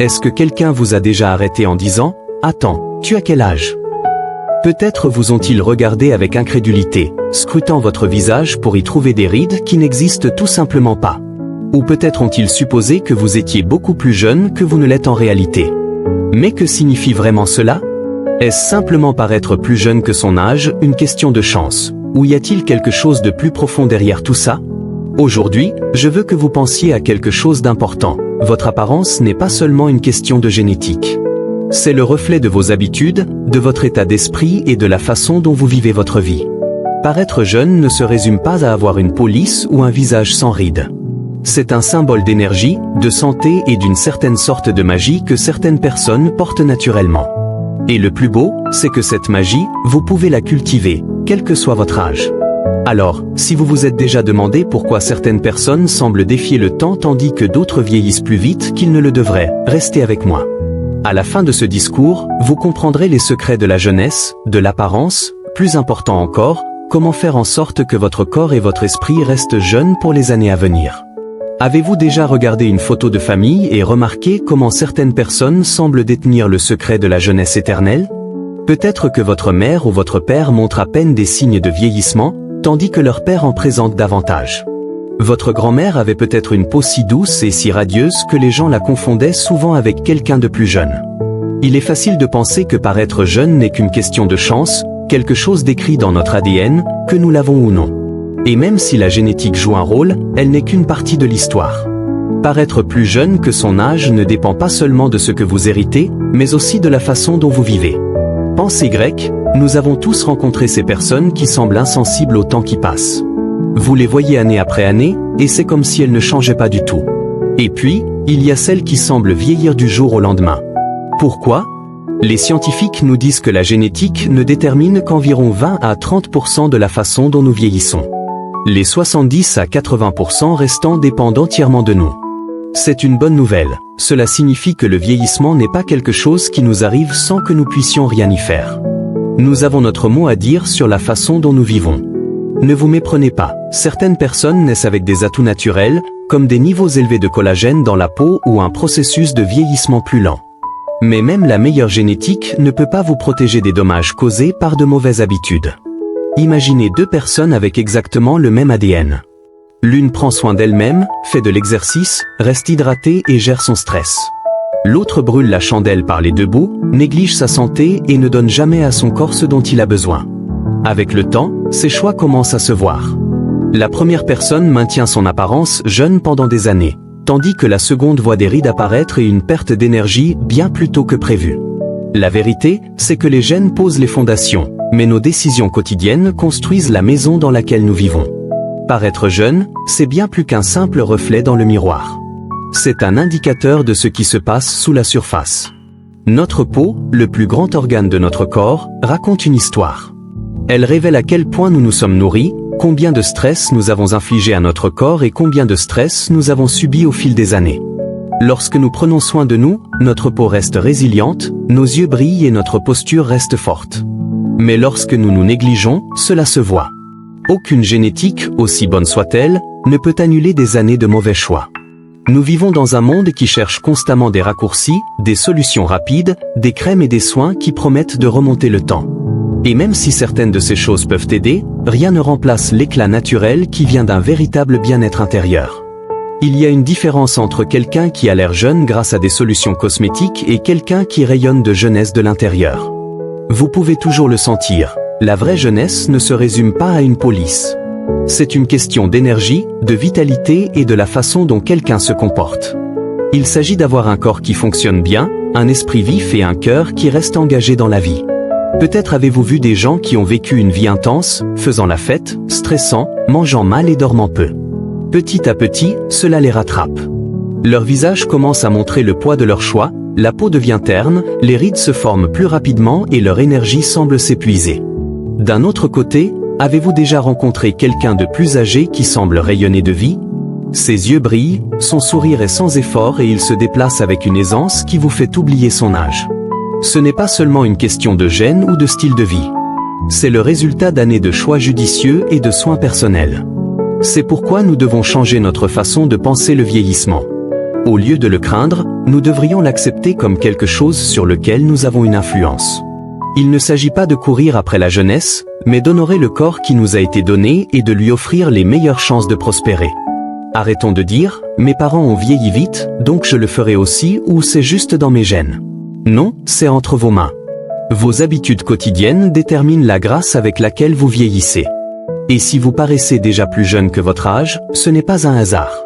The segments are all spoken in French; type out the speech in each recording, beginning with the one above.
Est-ce que quelqu'un vous a déjà arrêté en disant « Attends, tu as quel âge ?» Peut-être vous ont-ils regardé avec incrédulité, scrutant votre visage pour y trouver des rides qui n'existent tout simplement pas. Ou peut-être ont-ils supposé que vous étiez beaucoup plus jeune que vous ne l'êtes en réalité. Mais que signifie vraiment cela? Est-ce simplement paraître plus jeune que son âge, une question de chance? Ou y a-t-il quelque chose de plus profond derrière tout ça? Aujourd'hui, je veux que vous pensiez à quelque chose d'important. Votre apparence n'est pas seulement une question de génétique. C'est le reflet de vos habitudes, de votre état d'esprit et de la façon dont vous vivez votre vie. Paraître jeune ne se résume pas à avoir une peau lisse ou un visage sans rides. C'est un symbole d'énergie, de santé et d'une certaine sorte de magie que certaines personnes portent naturellement. Et le plus beau, c'est que cette magie, vous pouvez la cultiver, quel que soit votre âge. Alors, si vous vous êtes déjà demandé pourquoi certaines personnes semblent défier le temps tandis que d'autres vieillissent plus vite qu'ils ne le devraient, restez avec moi. À la fin de ce discours, vous comprendrez les secrets de la jeunesse, de l'apparence, plus important encore, comment faire en sorte que votre corps et votre esprit restent jeunes pour les années à venir. Avez-vous déjà regardé une photo de famille et remarqué comment certaines personnes semblent détenir le secret de la jeunesse éternelle? Peut-être que votre mère ou votre père montre à peine des signes de vieillissement, tandis que leur père en présente davantage. Votre grand-mère avait peut-être une peau si douce et si radieuse que les gens la confondaient souvent avec quelqu'un de plus jeune. Il est facile de penser que paraître jeune n'est qu'une question de chance, quelque chose d'écrit dans notre ADN, que nous l'avons ou non. Et même si la génétique joue un rôle, elle n'est qu'une partie de l'histoire. Paraître plus jeune que son âge ne dépend pas seulement de ce que vous héritez, mais aussi de la façon dont vous vivez. Pensez grec, nous avons tous rencontré ces personnes qui semblent insensibles au temps qui passe. Vous les voyez année après année, et c'est comme si elles ne changeaient pas du tout. Et puis, il y a celles qui semblent vieillir du jour au lendemain. Pourquoi? Les scientifiques nous disent que la génétique ne détermine qu'environ 20 à 30% de la façon dont nous vieillissons. Les 70 à 80% restants dépendent entièrement de nous. C'est une bonne nouvelle. Cela signifie que le vieillissement n'est pas quelque chose qui nous arrive sans que nous puissions rien y faire. Nous avons notre mot à dire sur la façon dont nous vivons. Ne vous méprenez pas, certaines personnes naissent avec des atouts naturels, comme des niveaux élevés de collagène dans la peau ou un processus de vieillissement plus lent. Mais même la meilleure génétique ne peut pas vous protéger des dommages causés par de mauvaises habitudes. Imaginez deux personnes avec exactement le même ADN. L'une prend soin d'elle-même, fait de l'exercice, reste hydratée et gère son stress. L'autre brûle la chandelle par les deux bouts, néglige sa santé et ne donne jamais à son corps ce dont il a besoin. Avec le temps, ses choix commencent à se voir. La première personne maintient son apparence jeune pendant des années, tandis que la seconde voit des rides apparaître et une perte d'énergie bien plus tôt que prévu. La vérité, c'est que les gènes posent les fondations, mais nos décisions quotidiennes construisent la maison dans laquelle nous vivons. Paraître jeune, c'est bien plus qu'un simple reflet dans le miroir. C'est un indicateur de ce qui se passe sous la surface. Notre peau, le plus grand organe de notre corps, raconte une histoire. Elle révèle à quel point nous nous sommes nourris, combien de stress nous avons infligé à notre corps et combien de stress nous avons subi au fil des années. Lorsque nous prenons soin de nous, notre peau reste résiliente, nos yeux brillent et notre posture reste forte. Mais lorsque nous nous négligeons, cela se voit. Aucune génétique, aussi bonne soit-elle, ne peut annuler des années de mauvais choix. Nous vivons dans un monde qui cherche constamment des raccourcis, des solutions rapides, des crèmes et des soins qui promettent de remonter le temps. Et même si certaines de ces choses peuvent aider, rien ne remplace l'éclat naturel qui vient d'un véritable bien-être intérieur. Il y a une différence entre quelqu'un qui a l'air jeune grâce à des solutions cosmétiques et quelqu'un qui rayonne de jeunesse de l'intérieur. Vous pouvez toujours le sentir, la vraie jeunesse ne se résume pas à une peau lisse. C'est une question d'énergie, de vitalité et de la façon dont quelqu'un se comporte. Il s'agit d'avoir un corps qui fonctionne bien, un esprit vif et un cœur qui reste engagé dans la vie. Peut-être avez-vous vu des gens qui ont vécu une vie intense, faisant la fête, stressant, mangeant mal et dormant peu. Petit à petit, cela les rattrape. Leur visage commence à montrer le poids de leur choix, la peau devient terne, les rides se forment plus rapidement et leur énergie semble s'épuiser. D'un autre côté, avez-vous déjà rencontré quelqu'un de plus âgé qui semble rayonner de vie? Ses yeux brillent, son sourire est sans effort et il se déplace avec une aisance qui vous fait oublier son âge. Ce n'est pas seulement une question de gènes ou de style de vie. C'est le résultat d'années de choix judicieux et de soins personnels. C'est pourquoi nous devons changer notre façon de penser le vieillissement. Au lieu de le craindre, nous devrions l'accepter comme quelque chose sur lequel nous avons une influence. Il ne s'agit pas de courir après la jeunesse, mais d'honorer le corps qui nous a été donné et de lui offrir les meilleures chances de prospérer. Arrêtons de dire « mes parents ont vieilli vite, donc je le ferai aussi » ou « c'est juste dans mes gènes ». Non, c'est entre vos mains. Vos habitudes quotidiennes déterminent la grâce avec laquelle vous vieillissez. Et si vous paraissez déjà plus jeune que votre âge, ce n'est pas un hasard.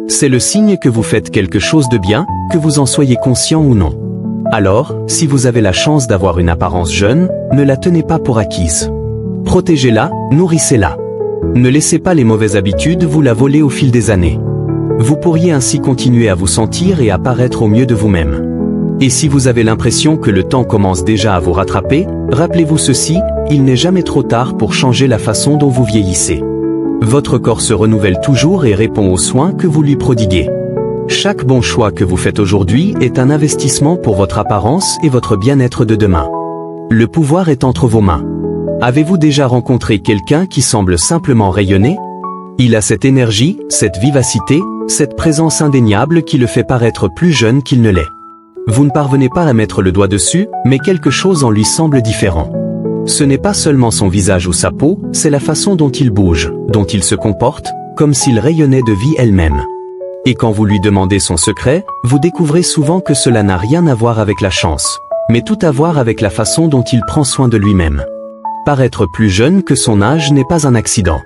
C'est le signe que vous faites quelque chose de bien, que vous en soyez conscient ou non. Alors, si vous avez la chance d'avoir une apparence jeune, ne la tenez pas pour acquise. Protégez-la, nourrissez-la. Ne laissez pas les mauvaises habitudes vous la voler au fil des années. Vous pourriez ainsi continuer à vous sentir et à paraître au mieux de vous-même. Et si vous avez l'impression que le temps commence déjà à vous rattraper, rappelez-vous ceci, il n'est jamais trop tard pour changer la façon dont vous vieillissez. Votre corps se renouvelle toujours et répond aux soins que vous lui prodiguez. Chaque bon choix que vous faites aujourd'hui est un investissement pour votre apparence et votre bien-être de demain. Le pouvoir est entre vos mains. Avez-vous déjà rencontré quelqu'un qui semble simplement rayonner? Il a cette énergie, cette vivacité, cette présence indéniable qui le fait paraître plus jeune qu'il ne l'est. Vous ne parvenez pas à mettre le doigt dessus, mais quelque chose en lui semble différent. Ce n'est pas seulement son visage ou sa peau, c'est la façon dont il bouge, dont il se comporte, comme s'il rayonnait de vie elle-même. Et quand vous lui demandez son secret, vous découvrez souvent que cela n'a rien à voir avec la chance, mais tout à voir avec la façon dont il prend soin de lui-même. Paraître plus jeune que son âge n'est pas un accident.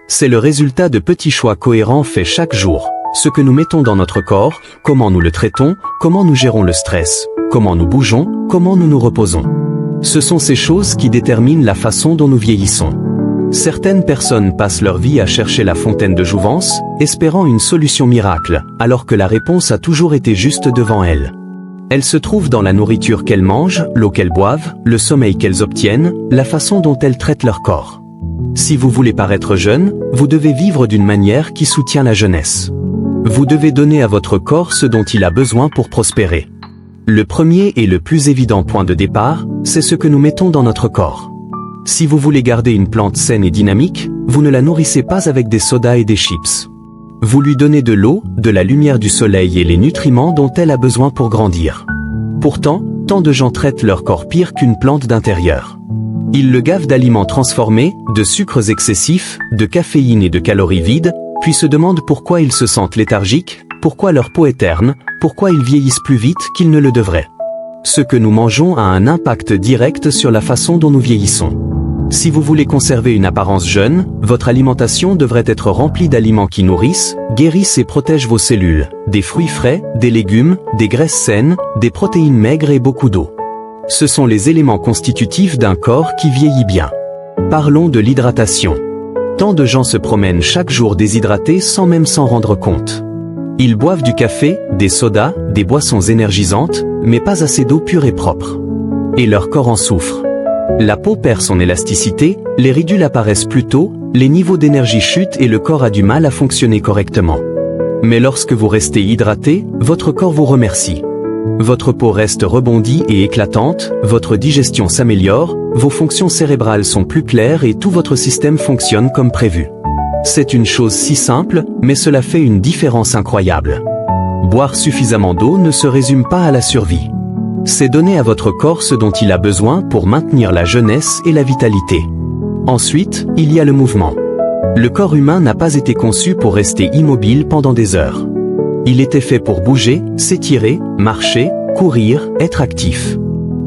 C'est le résultat de petits choix cohérents faits chaque jour. Ce que nous mettons dans notre corps, comment nous le traitons, comment nous gérons le stress, comment nous bougeons, comment nous nous reposons. Ce sont ces choses qui déterminent la façon dont nous vieillissons. Certaines personnes passent leur vie à chercher la fontaine de jouvence, espérant une solution miracle, alors que la réponse a toujours été juste devant elles. Elle se trouve dans la nourriture qu'elles mangent, l'eau qu'elles boivent, le sommeil qu'elles obtiennent, la façon dont elles traitent leur corps. Si vous voulez paraître jeune, vous devez vivre d'une manière qui soutient la jeunesse. Vous devez donner à votre corps ce dont il a besoin pour prospérer. Le premier et le plus évident point de départ, c'est ce que nous mettons dans notre corps. Si vous voulez garder une plante saine et dynamique, vous ne la nourrissez pas avec des sodas et des chips. Vous lui donnez de l'eau, de la lumière du soleil et les nutriments dont elle a besoin pour grandir. Pourtant, tant de gens traitent leur corps pire qu'une plante d'intérieur. Ils le gavent d'aliments transformés, de sucres excessifs, de caféine et de calories vides, puis se demandent pourquoi ils se sentent léthargiques, pourquoi leur peau est terne, pourquoi ils vieillissent plus vite qu'ils ne le devraient. Ce que nous mangeons a un impact direct sur la façon dont nous vieillissons. Si vous voulez conserver une apparence jeune, votre alimentation devrait être remplie d'aliments qui nourrissent, guérissent et protègent vos cellules, des fruits frais, des légumes, des graisses saines, des protéines maigres et beaucoup d'eau. Ce sont les éléments constitutifs d'un corps qui vieillit bien. Parlons de l'hydratation. Tant de gens se promènent chaque jour déshydratés sans même s'en rendre compte. Ils boivent du café, des sodas, des boissons énergisantes, mais pas assez d'eau pure et propre. Et leur corps en souffre. La peau perd son élasticité, les ridules apparaissent plus tôt, les niveaux d'énergie chutent et le corps a du mal à fonctionner correctement. Mais lorsque vous restez hydraté, votre corps vous remercie. Votre peau reste rebondie et éclatante, votre digestion s'améliore, vos fonctions cérébrales sont plus claires et tout votre système fonctionne comme prévu. C'est une chose si simple, mais cela fait une différence incroyable. Boire suffisamment d'eau ne se résume pas à la survie. C'est donner à votre corps ce dont il a besoin pour maintenir la jeunesse et la vitalité. Ensuite, il y a le mouvement. Le corps humain n'a pas été conçu pour rester immobile pendant des heures. Il était fait pour bouger, s'étirer, marcher, courir, être actif.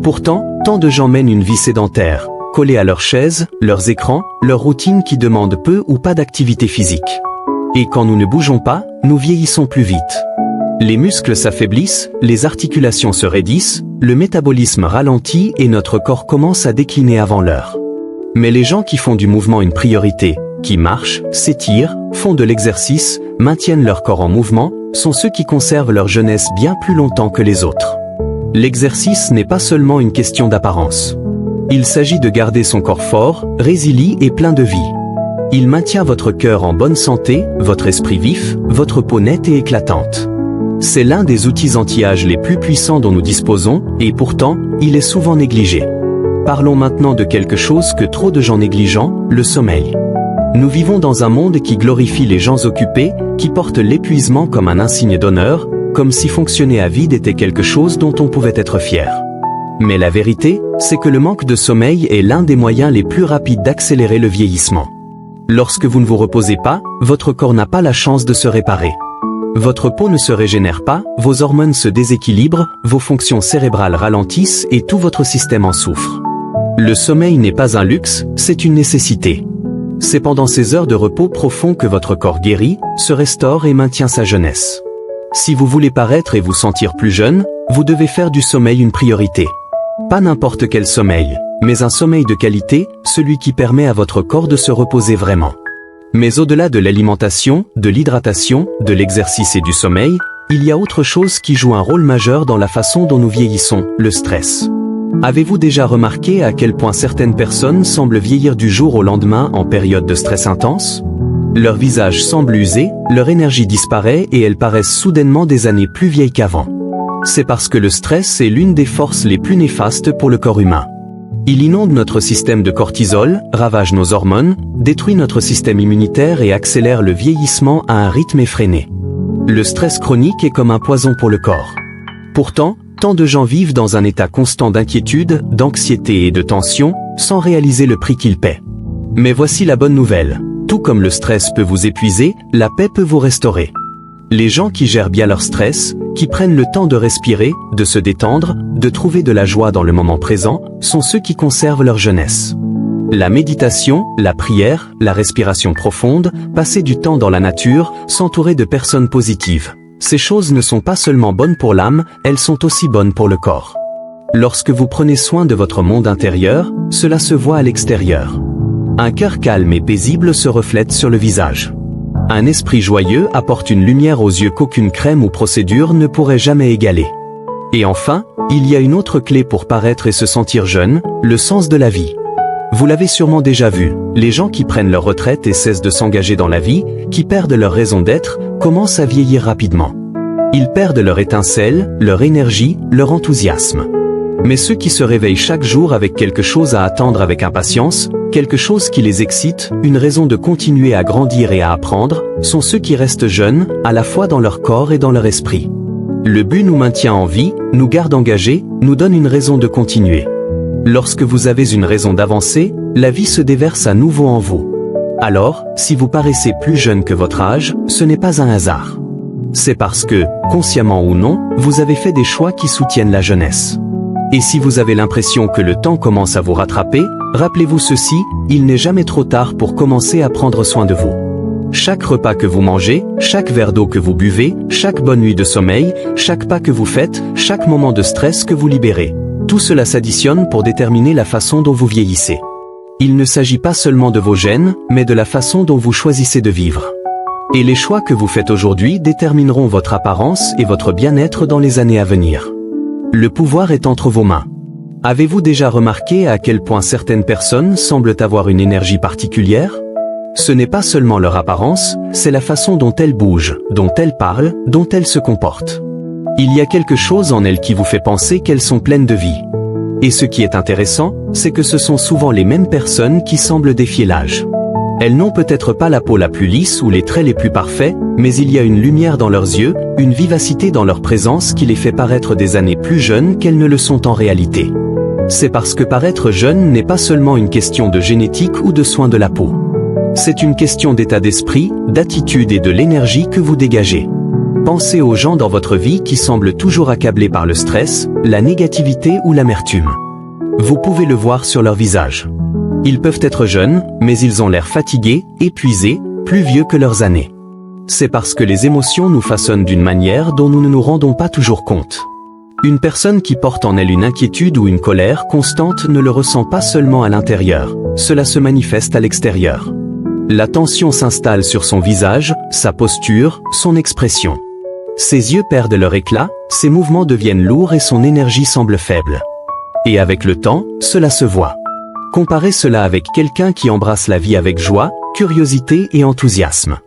Pourtant, tant de gens mènent une vie sédentaire, collés à leurs chaises, leurs écrans, leurs routines qui demandent peu ou pas d'activité physique. Et quand nous ne bougeons pas, nous vieillissons plus vite. Les muscles s'affaiblissent, les articulations se raidissent, le métabolisme ralentit et notre corps commence à décliner avant l'heure. Mais les gens qui font du mouvement une priorité, qui marchent, s'étirent, font de l'exercice, maintiennent leur corps en mouvement, sont ceux qui conservent leur jeunesse bien plus longtemps que les autres. L'exercice n'est pas seulement une question d'apparence. Il s'agit de garder son corps fort, résilient et plein de vie. Il maintient votre cœur en bonne santé, votre esprit vif, votre peau nette et éclatante. C'est l'un des outils anti-âge les plus puissants dont nous disposons, et pourtant, il est souvent négligé. Parlons maintenant de quelque chose que trop de gens négligent, le sommeil. Nous vivons dans un monde qui glorifie les gens occupés, qui portent l'épuisement comme un insigne d'honneur, comme si fonctionner à vide était quelque chose dont on pouvait être fier. Mais la vérité, c'est que le manque de sommeil est l'un des moyens les plus rapides d'accélérer le vieillissement. Lorsque vous ne vous reposez pas, votre corps n'a pas la chance de se réparer. Votre peau ne se régénère pas, vos hormones se déséquilibrent, vos fonctions cérébrales ralentissent et tout votre système en souffre. Le sommeil n'est pas un luxe, c'est une nécessité. C'est pendant ces heures de repos profond que votre corps guérit, se restaure et maintient sa jeunesse. Si vous voulez paraître et vous sentir plus jeune, vous devez faire du sommeil une priorité. Pas n'importe quel sommeil, mais un sommeil de qualité, celui qui permet à votre corps de se reposer vraiment. Mais au-delà de l'alimentation, de l'hydratation, de l'exercice et du sommeil, il y a autre chose qui joue un rôle majeur dans la façon dont nous vieillissons, le stress. Avez-vous déjà remarqué à quel point certaines personnes semblent vieillir du jour au lendemain en période de stress intense ? Leur visage semble usé, leur énergie disparaît et elles paraissent soudainement des années plus vieilles qu'avant. C'est parce que le stress est l'une des forces les plus néfastes pour le corps humain. Il inonde notre système de cortisol, ravage nos hormones, détruit notre système immunitaire et accélère le vieillissement à un rythme effréné. Le stress chronique est comme un poison pour le corps. Pourtant, tant de gens vivent dans un état constant d'inquiétude, d'anxiété et de tension, sans réaliser le prix qu'ils paient. Mais voici la bonne nouvelle. Tout comme le stress peut vous épuiser, la paix peut vous restaurer. Les gens qui gèrent bien leur stress, qui prennent le temps de respirer, de se détendre, de trouver de la joie dans le moment présent, sont ceux qui conservent leur jeunesse. La méditation, la prière, la respiration profonde, passer du temps dans la nature, s'entourer de personnes positives. Ces choses ne sont pas seulement bonnes pour l'âme, elles sont aussi bonnes pour le corps. Lorsque vous prenez soin de votre monde intérieur, cela se voit à l'extérieur. Un cœur calme et paisible se reflète sur le visage. Un esprit joyeux apporte une lumière aux yeux qu'aucune crème ou procédure ne pourrait jamais égaler. Et enfin, il y a une autre clé pour paraître et se sentir jeune, le sens de la vie. Vous l'avez sûrement déjà vu, les gens qui prennent leur retraite et cessent de s'engager dans la vie, qui perdent leur raison d'être, commencent à vieillir rapidement. Ils perdent leur étincelle, leur énergie, leur enthousiasme. Mais ceux qui se réveillent chaque jour avec quelque chose à attendre avec impatience, quelque chose qui les excite, une raison de continuer à grandir et à apprendre, sont ceux qui restent jeunes, à la fois dans leur corps et dans leur esprit. Le but nous maintient en vie, nous garde engagés, nous donne une raison de continuer. Lorsque vous avez une raison d'avancer, la vie se déverse à nouveau en vous. Alors, si vous paraissez plus jeune que votre âge, ce n'est pas un hasard. C'est parce que, consciemment ou non, vous avez fait des choix qui soutiennent la jeunesse. Et si vous avez l'impression que le temps commence à vous rattraper, rappelez-vous ceci, il n'est jamais trop tard pour commencer à prendre soin de vous. Chaque repas que vous mangez, chaque verre d'eau que vous buvez, chaque bonne nuit de sommeil, chaque pas que vous faites, chaque moment de stress que vous libérez. Tout cela s'additionne pour déterminer la façon dont vous vieillissez. Il ne s'agit pas seulement de vos gènes, mais de la façon dont vous choisissez de vivre. Et les choix que vous faites aujourd'hui détermineront votre apparence et votre bien-être dans les années à venir. Le pouvoir est entre vos mains. Avez-vous déjà remarqué à quel point certaines personnes semblent avoir une énergie particulière ? Ce n'est pas seulement leur apparence, c'est la façon dont elles bougent, dont elles parlent, dont elles se comportent. Il y a quelque chose en elles qui vous fait penser qu'elles sont pleines de vie. Et ce qui est intéressant, c'est que ce sont souvent les mêmes personnes qui semblent défier l'âge. Elles n'ont peut-être pas la peau la plus lisse ou les traits les plus parfaits, mais il y a une lumière dans leurs yeux, une vivacité dans leur présence qui les fait paraître des années plus jeunes qu'elles ne le sont en réalité. C'est parce que paraître jeune n'est pas seulement une question de génétique ou de soin de la peau. C'est une question d'état d'esprit, d'attitude et de l'énergie que vous dégagez. Pensez aux gens dans votre vie qui semblent toujours accablés par le stress, la négativité ou l'amertume. Vous pouvez le voir sur leur visage. Ils peuvent être jeunes, mais ils ont l'air fatigués, épuisés, plus vieux que leurs années. C'est parce que les émotions nous façonnent d'une manière dont nous ne nous rendons pas toujours compte. Une personne qui porte en elle une inquiétude ou une colère constante ne le ressent pas seulement à l'intérieur, cela se manifeste à l'extérieur. La tension s'installe sur son visage, sa posture, son expression. Ses yeux perdent leur éclat, ses mouvements deviennent lourds et son énergie semble faible. Et avec le temps, cela se voit. Comparez cela avec quelqu'un qui embrasse la vie avec joie, curiosité et enthousiasme.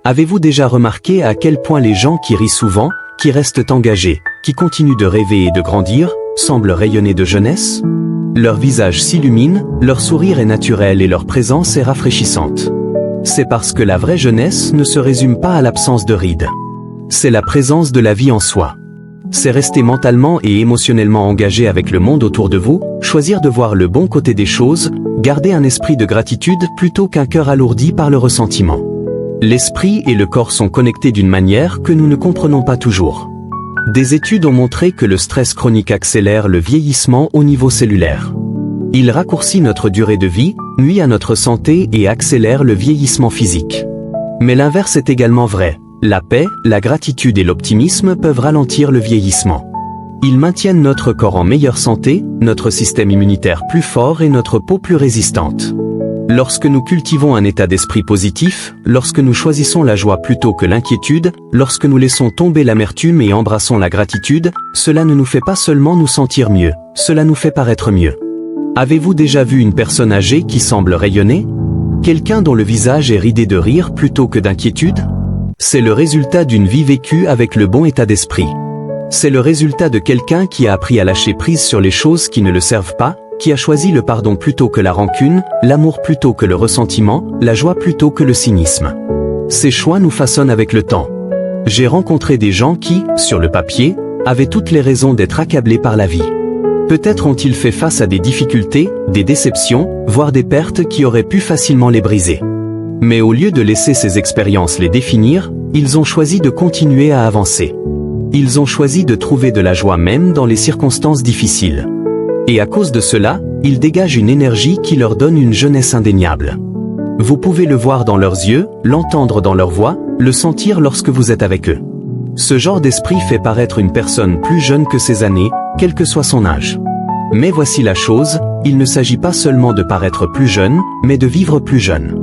Avez-vous déjà remarqué à quel point les gens qui rient souvent, qui restent engagés, qui continuent de rêver et de grandir, semblent rayonner de jeunesse ? Leur visage s'illumine, leur sourire est naturel et leur présence est rafraîchissante. C'est parce que la vraie jeunesse ne se résume pas à l'absence de rides. c'est la présence de la vie en soi. C'est rester mentalement et émotionnellement engagé avec le monde autour de vous, choisir de voir le bon côté des choses, garder un esprit de gratitude plutôt qu'un cœur alourdi par le ressentiment. L'esprit et le corps sont connectés d'une manière que nous ne comprenons pas toujours. Des études ont montré que le stress chronique accélère le vieillissement au niveau cellulaire. Il raccourcit notre durée de vie, nuit à notre santé et accélère le vieillissement physique. Mais l'inverse est également vrai. La paix, la gratitude et l'optimisme peuvent ralentir le vieillissement. Ils maintiennent notre corps en meilleure santé, notre système immunitaire plus fort et notre peau plus résistante. Lorsque nous cultivons un état d'esprit positif, lorsque nous choisissons la joie plutôt que l'inquiétude, lorsque nous laissons tomber l'amertume et embrassons la gratitude, cela ne nous fait pas seulement nous sentir mieux, cela nous fait paraître mieux. Avez-vous déjà vu une personne âgée qui semble rayonner? Quelqu'un dont le visage est ridé de rire plutôt que d'inquiétude? C'est le résultat d'une vie vécue avec le bon état d'esprit. C'est le résultat de quelqu'un qui a appris à lâcher prise sur les choses qui ne le servent pas, qui a choisi le pardon plutôt que la rancune, l'amour plutôt que le ressentiment, la joie plutôt que le cynisme. Ces choix nous façonnent avec le temps. J'ai rencontré des gens qui, sur le papier, avaient toutes les raisons d'être accablés par la vie. Peut-être ont-ils fait face à des difficultés, des déceptions, voire des pertes qui auraient pu facilement les briser. Mais au lieu de laisser ces expériences les définir, ils ont choisi de continuer à avancer. Ils ont choisi de trouver de la joie même dans les circonstances difficiles. Et à cause de cela, ils dégagent une énergie qui leur donne une jeunesse indéniable. Vous pouvez le voir dans leurs yeux, l'entendre dans leur voix, le sentir lorsque vous êtes avec eux. Ce genre d'esprit fait paraître une personne plus jeune que ses années, quel que soit son âge. Mais voici la chose, il ne s'agit pas seulement de paraître plus jeune, mais de vivre plus jeune.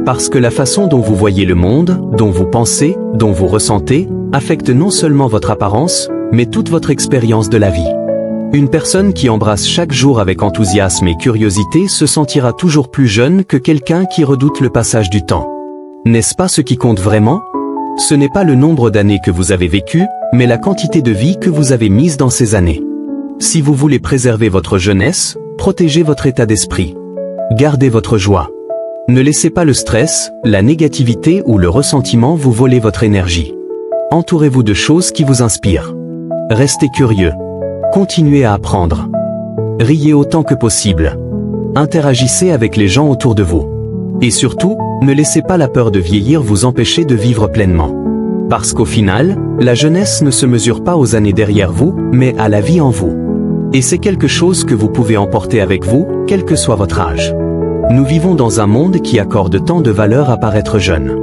Parce que la façon dont vous voyez le monde, dont vous pensez, dont vous ressentez, affecte non seulement votre apparence, mais toute votre expérience de la vie. Une personne qui embrasse chaque jour avec enthousiasme et curiosité se sentira toujours plus jeune que quelqu'un qui redoute le passage du temps. N'est-ce pas ce qui compte vraiment? Ce n'est pas le nombre d'années que vous avez vécues, mais la quantité de vie que vous avez mise dans ces années. Si vous voulez préserver votre jeunesse, protégez votre état d'esprit. Gardez votre joie. Ne laissez pas le stress, la négativité ou le ressentiment vous voler votre énergie. Entourez-vous de choses qui vous inspirent. Restez curieux. Continuez à apprendre. Riez autant que possible. Interagissez avec les gens autour de vous. Et surtout, ne laissez pas la peur de vieillir vous empêcher de vivre pleinement. Parce qu'au final, la jeunesse ne se mesure pas aux années derrière vous, mais à la vie en vous. Et c'est quelque chose que vous pouvez emporter avec vous, quel que soit votre âge. Nous vivons dans un monde qui accorde tant de valeur à paraître jeune.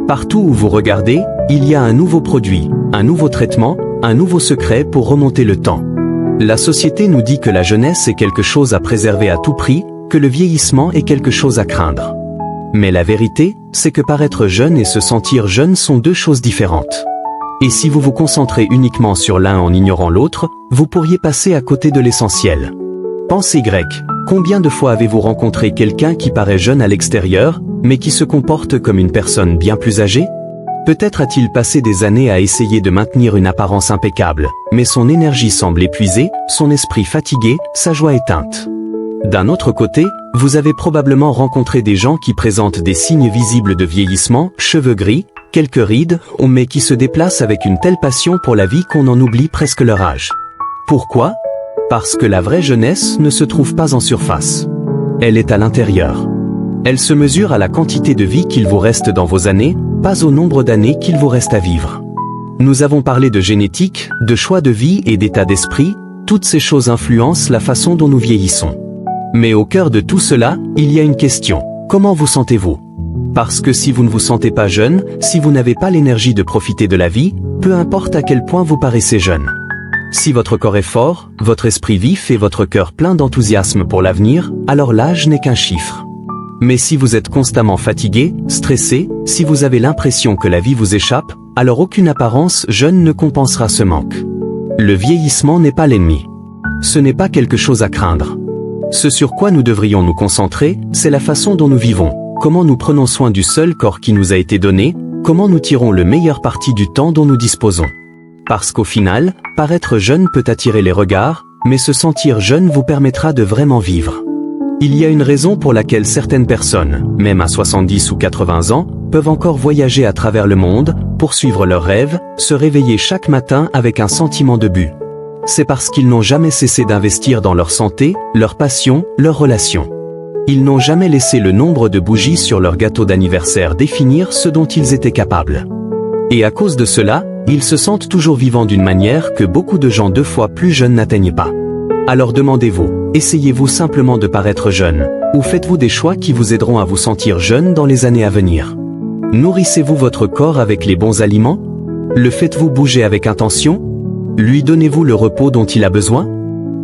Partout où vous regardez, il y a un nouveau produit, un nouveau traitement, un nouveau secret pour remonter le temps. La société nous dit que la jeunesse est quelque chose à préserver à tout prix, que le vieillissement est quelque chose à craindre. Mais la vérité, c'est que paraître jeune et se sentir jeune sont deux choses différentes. Et si vous vous concentrez uniquement sur l'un en ignorant l'autre, vous pourriez passer à côté de l'essentiel. Pensez grec. Combien de fois avez-vous rencontré quelqu'un qui paraît jeune à l'extérieur, mais qui se comporte comme une personne bien plus âgée? Peut-être a-t-il passé des années à essayer de maintenir une apparence impeccable, mais son énergie semble épuisée, son esprit fatigué, sa joie éteinte. D'un autre côté, vous avez probablement rencontré des gens qui présentent des signes visibles de vieillissement, cheveux gris, quelques rides, mais qui se déplacent avec une telle passion pour la vie qu'on en oublie presque leur âge. Pourquoi? Parce que la vraie jeunesse ne se trouve pas en surface. Elle est à l'intérieur. Elle se mesure à la quantité de vie qu'il vous reste dans vos années, pas au nombre d'années qu'il vous reste à vivre. Nous avons parlé de génétique, de choix de vie et d'état d'esprit, toutes ces choses influencent la façon dont nous vieillissons. Mais au cœur de tout cela, il y a une question. Comment vous sentez-vous? Parce que si vous ne vous sentez pas jeune, si vous n'avez pas l'énergie de profiter de la vie, peu importe à quel point vous paraissez jeune. Si votre corps est fort, votre esprit vif et votre cœur plein d'enthousiasme pour l'avenir, alors l'âge n'est qu'un chiffre. Mais si vous êtes constamment fatigué, stressé, si vous avez l'impression que la vie vous échappe, alors aucune apparence jeune ne compensera ce manque. Le vieillissement n'est pas l'ennemi. Ce n'est pas quelque chose à craindre. Ce sur quoi nous devrions nous concentrer, c'est la façon dont nous vivons, comment nous prenons soin du seul corps qui nous a été donné, comment nous tirons le meilleur parti du temps dont nous disposons. Parce qu'au final, paraître jeune peut attirer les regards, mais se sentir jeune vous permettra de vraiment vivre. Il y a une raison pour laquelle certaines personnes, même à 70 ou 80 ans, peuvent encore voyager à travers le monde, poursuivre leurs rêves, se réveiller chaque matin avec un sentiment de but. C'est parce qu'ils n'ont jamais cessé d'investir dans leur santé, leur passion, leurs relations. Ils n'ont jamais laissé le nombre de bougies sur leur gâteau d'anniversaire définir ce dont ils étaient capables. Et à cause de cela, ils se sentent toujours vivants d'une manière que beaucoup de gens 2 fois plus jeunes n'atteignent pas. Alors demandez-vous, essayez-vous simplement de paraître jeune, ou faites-vous des choix qui vous aideront à vous sentir jeune dans les années à venir? Nourrissez-vous votre corps avec les bons aliments? Le faites-vous bouger avec intention? Lui donnez-vous le repos dont il a besoin?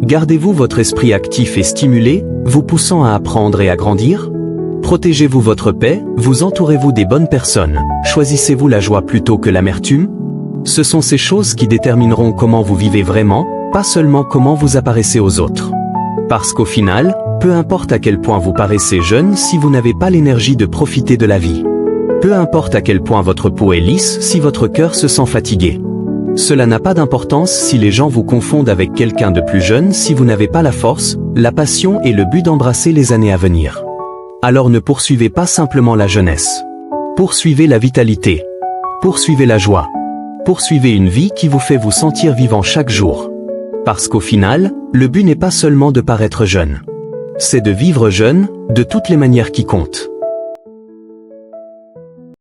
Gardez-vous votre esprit actif et stimulé, vous poussant à apprendre et à grandir? Protégez-vous votre paix, vous entourez-vous des bonnes personnes, choisissez-vous la joie plutôt que l'amertume? Ce sont ces choses qui détermineront comment vous vivez vraiment, pas seulement comment vous apparaissez aux autres. Parce qu'au final, peu importe à quel point vous paraissez jeune si vous n'avez pas l'énergie de profiter de la vie. Peu importe à quel point votre peau est lisse si votre cœur se sent fatigué. Cela n'a pas d'importance si les gens vous confondent avec quelqu'un de plus jeune si vous n'avez pas la force, la passion et le but d'embrasser les années à venir. Alors ne poursuivez pas simplement la jeunesse. Poursuivez la vitalité. Poursuivez la joie. Poursuivez une vie qui vous fait vous sentir vivant chaque jour. Parce qu'au final, le but n'est pas seulement de paraître jeune. C'est de vivre jeune, de toutes les manières qui comptent.